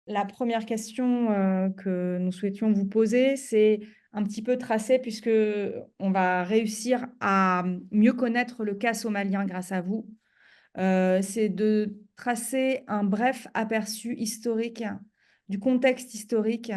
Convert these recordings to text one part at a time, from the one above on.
la première question que nous souhaitions vous poser, c'est un petit peu tracer, puisque on va réussir à mieux connaître le cas somalien grâce à vous. C'est de tracer un bref aperçu historique du contexte historique,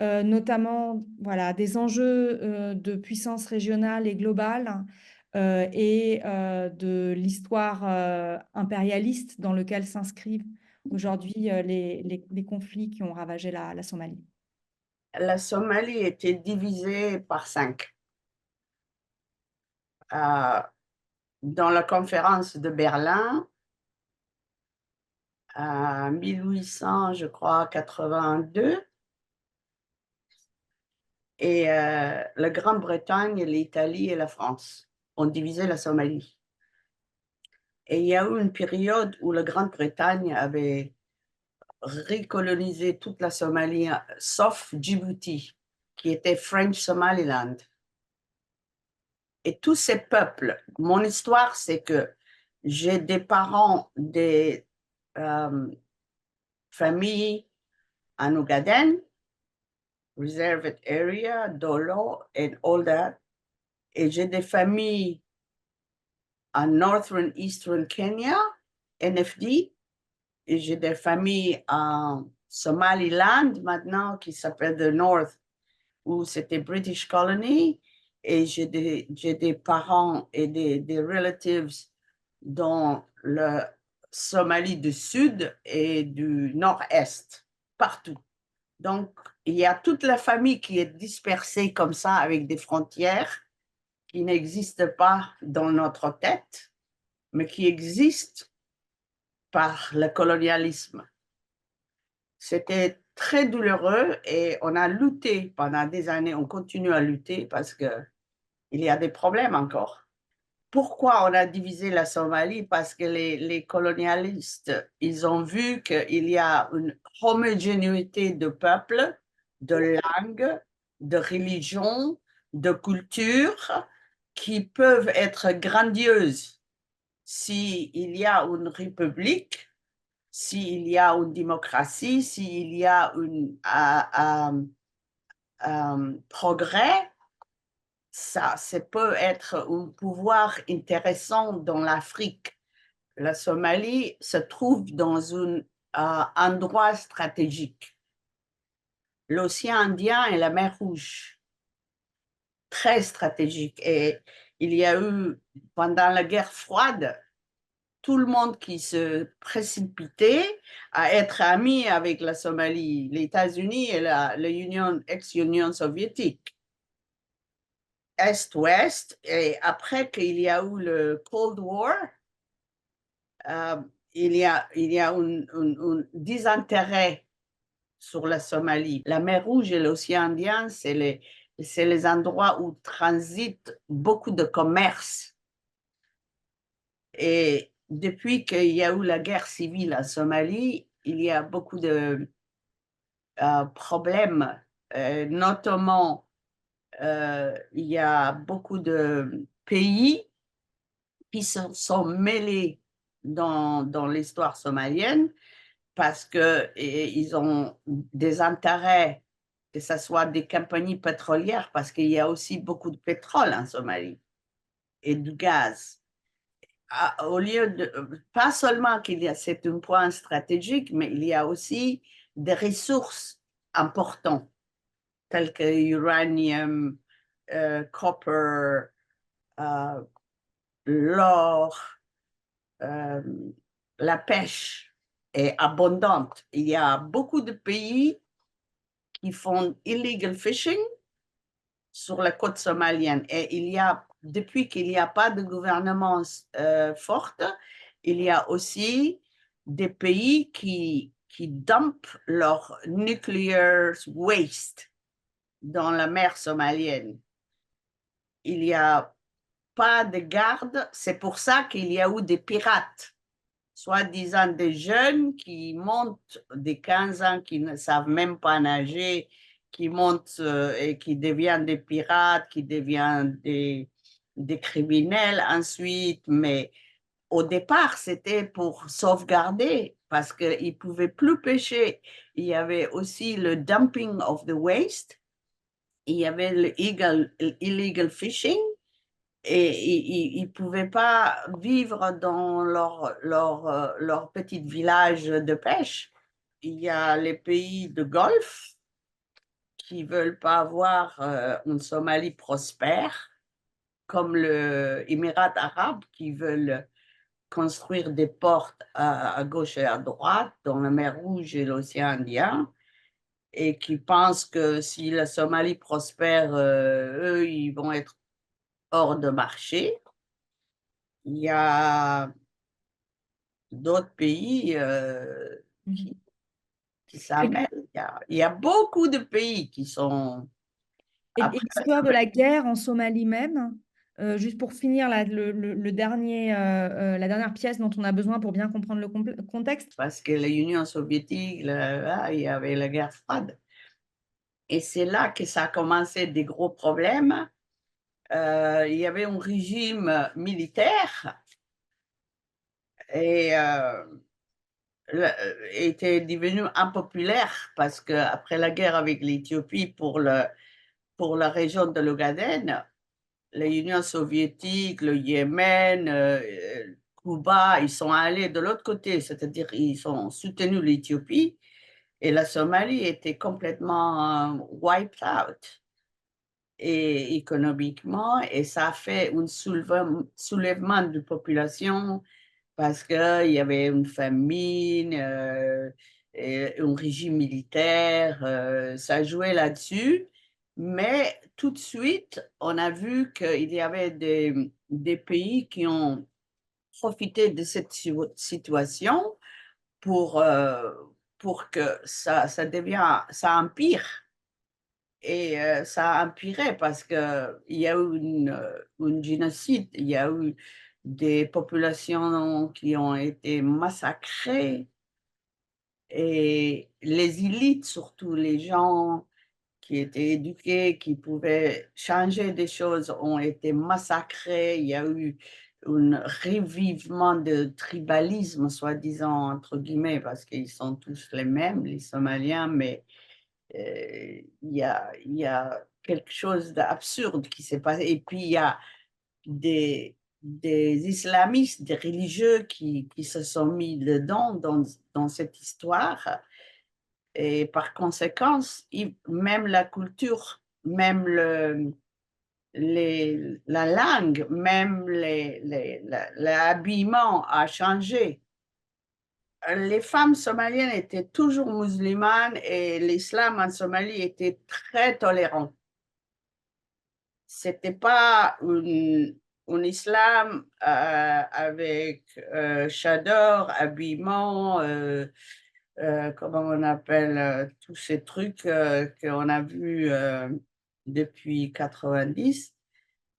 notamment voilà, des enjeux de puissance régionale et globale et de l'histoire impérialiste dans lequel s'inscrivent aujourd'hui les conflits qui ont ravagé la Somalie. La Somalie était divisée par 5. Euh, dans la conférence de Berlin, en 1800, je crois, 82, et la Grande-Bretagne, l'Italie et la France ont divisé la Somalie. Et il y a eu une période où la Grande-Bretagne avait recolonisé toute la Somalie, sauf Djibouti, qui était French Somaliland. Et tous ces peuples, mon histoire, c'est que j'ai des parents, des familles en Ogaden, Reserved Area, Dolo, and all that. Et j'ai des familles en Northern Eastern Kenya, NFD. Et j'ai des familles en Somaliland maintenant, qui s'appelle The North, où c'était British Colony. Et j'ai des parents et des relatives dans le Somalie du Sud et du Nord-Est, partout. Donc, il y a toute la famille qui est dispersée comme ça avec des frontières qui n'existent pas dans notre tête, mais qui existent par le colonialisme. C'était très douloureux et on a lutté pendant des années, on continue à lutter parce qu'il y a des problèmes encore. Pourquoi on a divisé la Somalie? Parce que les colonialistes, ils ont vu qu'il y a une homogénéité de peuples, de langues, de religions, de cultures qui peuvent être grandieuses s'il y a une république, s'il y a une démocratie, s'il y a un progrès. Ça peut être un pouvoir intéressant dans l'Afrique. La Somalie se trouve dans un endroit stratégique. L'océan Indien et la mer Rouge, très stratégique. Et il y a eu, pendant la guerre froide, tout le monde qui se précipitait à être ami avec la Somalie, les États-Unis et la ex-Union soviétique. Est-Ouest, et après qu'il y a eu le Cold War, il y a un désintérêt sur la Somalie. La mer Rouge et l'océan Indien, c'est les endroits où transite beaucoup de commerce. Et depuis qu'il y a eu la guerre civile en Somalie, il y a beaucoup de problèmes, notamment il y a beaucoup de pays qui se sont mêlés dans l'histoire somalienne parce qu'ils ont des intérêts, que ce soit des compagnies pétrolières, parce qu'il y a aussi beaucoup de pétrole en Somalie et du gaz. Au lieu de, pas seulement c'est un point stratégique, mais il y a aussi des ressources importantes, telles que l'uranium, copper, l'or, euh, la pêche est abondante. Il y a beaucoup de pays qui font illegal fishing sur la côte somalienne. Et depuis qu'il n'y a pas de gouvernement fort, il y a aussi des pays qui dumpent leur nuclear waste dans la mer somalienne. Il n'y a pas de garde, c'est pour ça qu'il y a eu des pirates, soi-disant des jeunes qui montent des 15 ans, qui ne savent même pas nager, qui montent et qui deviennent des pirates, qui deviennent des criminels ensuite, mais au départ, c'était pour sauvegarder parce qu'ils ne pouvaient plus pêcher. Il y avait aussi le dumping of the waste, il y avait le illegal fishing, et ils ne pouvaient pas vivre dans leur petit village de pêche. Il y a les pays de Golfe qui ne veulent pas avoir une Somalie prospère, comme les Émirats arabes qui veulent construire des ports à gauche et à droite dans la mer Rouge et l'océan Indien, et qui pensent que si la Somalie prospère, eux, ils vont être hors de marché. Il y a d'autres pays Mhm. qui s'amènent. Il y a beaucoup de pays qui sont Et après. l'histoire de la guerre en Somalie même, juste pour finir le dernier, la dernière pièce dont on a besoin pour bien comprendre le contexte. Parce que l'Union soviétique, il y avait la guerre froide. Et c'est là que ça a commencé des gros problèmes. Il y avait un régime militaire et était devenu impopulaire parce qu'après la guerre avec l'Éthiopie pour la région de l'Ogaden, l'Union soviétique, le Yémen, Cuba, ils sont allés de l'autre côté, c'est-à-dire ils ont soutenu l'Éthiopie et la Somalie était complètement wiped out et économiquement, et ça a fait un soulèvement de population parce qu'il y avait une famine, et un régime militaire, ça jouait là-dessus. Mais tout de suite, on a vu qu'il y avait des pays qui ont profité de cette situation pour, euh, pour que ça empire. Et ça a empiré parce qu'il y a eu une génocide, il y a eu des populations qui ont été massacrées et les élites, surtout les gens qui étaient éduqués, qui pouvaient changer des choses, ont été massacrés. Il y a eu un revivement de tribalisme, soi-disant, entre guillemets, parce qu'ils sont tous les mêmes, les Somaliens, mais il y a quelque chose d'absurde qui s'est passé. Et puis, il y a des islamistes, des religieux qui se sont mis dedans dans cette histoire. Et par conséquent, même la culture, même la langue, même l'habillement a changé. Les femmes somaliennes étaient toujours musulmanes et l'islam en Somalie était très tolérant. C'était pas un islam avec chador, habillement, comment on appelle, tous ces trucs qu'on a vus depuis 90.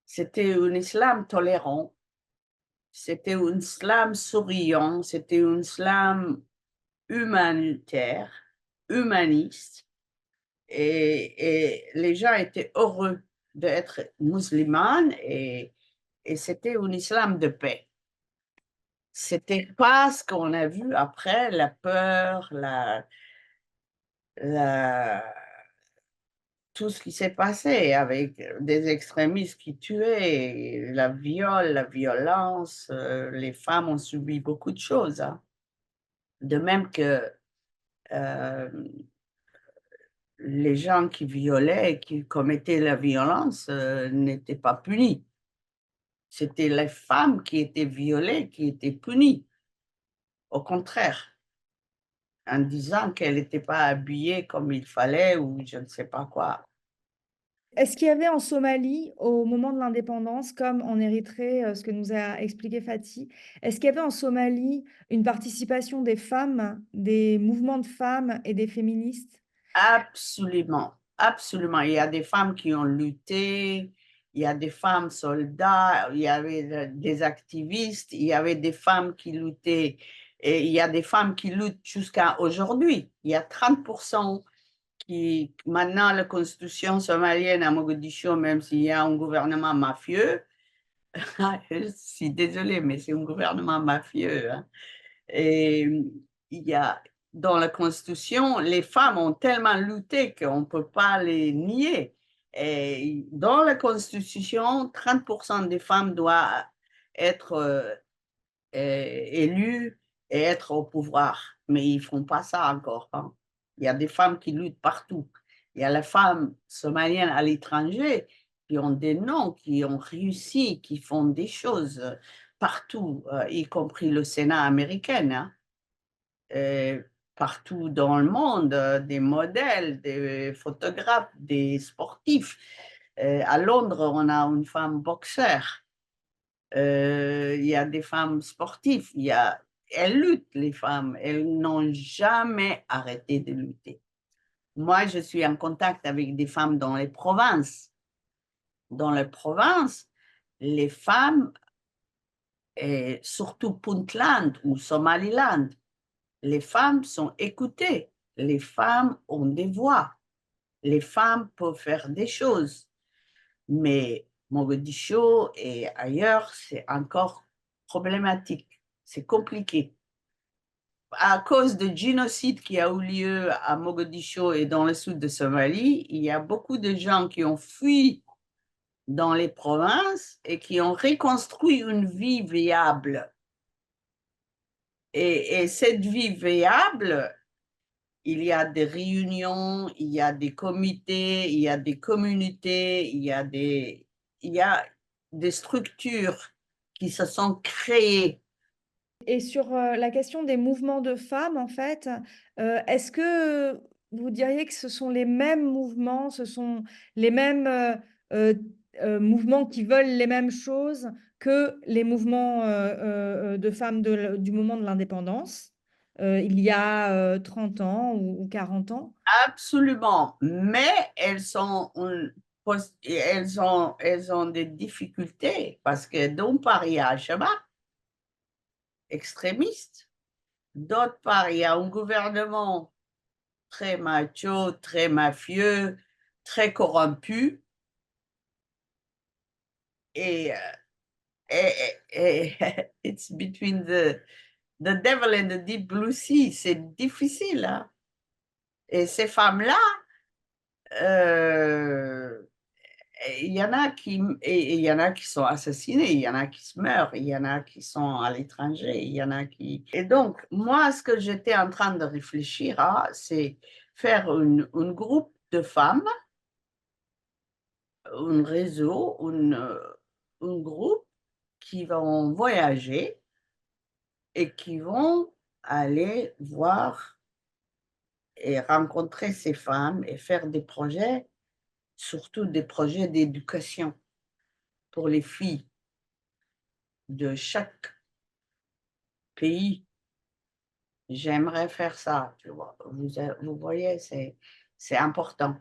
C'était un islam tolérant, c'était un islam souriant, un islam humanitaire, humaniste, et les gens étaient heureux d'être musulmans, et c'était un islam de paix. C'était pas ce qu'on a vu après, la peur, la, tout ce qui s'est passé avec des extrémistes qui tuaient, la violence, les femmes ont subi beaucoup de choses, hein. De même que euh, les gens qui violaient et qui commettaient la violence n'étaient pas punis. C'était les femmes qui étaient violées qui étaient punies. Au contraire, en disant qu'elle n'était pas habillée comme il fallait ou je ne sais pas quoi. Est-ce qu'il y avait en Somalie, au moment de l'indépendance, comme en Érythrée, ce que nous a expliqué Fatih, est-ce qu'il y avait en Somalie une participation des femmes, des mouvements de femmes et des féministes? Absolument, absolument. Il y a des femmes qui ont lutté, il y a des femmes soldats, il y avait des activistes, il y avait des femmes qui luttaient, et il y a des femmes qui luttent jusqu'à aujourd'hui. Il y a 30% qui, maintenant, la constitution somalienne à Mogadiscio, même s'il y a un gouvernement mafieux, Je suis désolée, mais c'est un gouvernement mafieux, hein. Et il y a, dans la Constitution, les femmes ont tellement lutté qu'on ne peut pas les nier. Et dans la Constitution, 30% des femmes doivent être élues et être au pouvoir. Mais ils ne font pas ça encore, hein. Il y a des femmes qui luttent partout. Il y a les femmes somaliennes à l'étranger qui ont des noms, qui ont réussi, qui font des choses partout, y compris le Sénat américain, hein. Partout dans le monde, des modèles, des photographes, des sportifs. À Londres, on a une femme boxeur. Il y a des femmes sportives. Elles luttent, les femmes. Elles n'ont jamais arrêté de lutter. Moi, je suis en contact avec des femmes dans les provinces. Dans les provinces, les femmes, et surtout Puntland ou Somaliland, les femmes sont écoutées, les femmes ont des voix, les femmes peuvent faire des choses. Mais Mogadiscio et ailleurs, c'est encore problématique, c'est compliqué. À cause du génocide qui a eu lieu à Mogadiscio et dans le sud de Somalie, il y a beaucoup de gens qui ont fui dans les provinces et qui ont reconstruit une vie viable. Et cette vie viable, il y a des réunions, il y a des comités, il y a des communautés, il y a des structures qui se sont créées. Et sur, la question des mouvements de femmes, en fait, est-ce que vous diriez que ce sont les mêmes mouvements, ce sont les mêmes, mouvements qui veulent les mêmes choses que les mouvements, de femmes du moment de l'indépendance, il y a, 30 ans ou 40 ans? Absolument, mais elles ont des difficultés parce que d'une part, il y a Al-Shabaab, extrémiste, d'autre part, il y a un gouvernement très macho, très mafieux, très corrompu. Et, it's between the devil and the deep blue sea. C'est difficile, hein? Et ces femmes-là, euh, il y en a il y en a qui sont assassinés, il y en a qui se meurent, il y en a qui sont à l'étranger, il y en a qui... Et donc, moi, ce que j'étais en train de réfléchir à, c'est faire un groupe de femmes, un réseau, un groupe qui vont voyager et qui vont aller voir et rencontrer ces femmes et faire des projets, surtout des projets d'éducation pour les filles de chaque pays. J'aimerais faire ça, tu vois. Vous voyez, c'est important.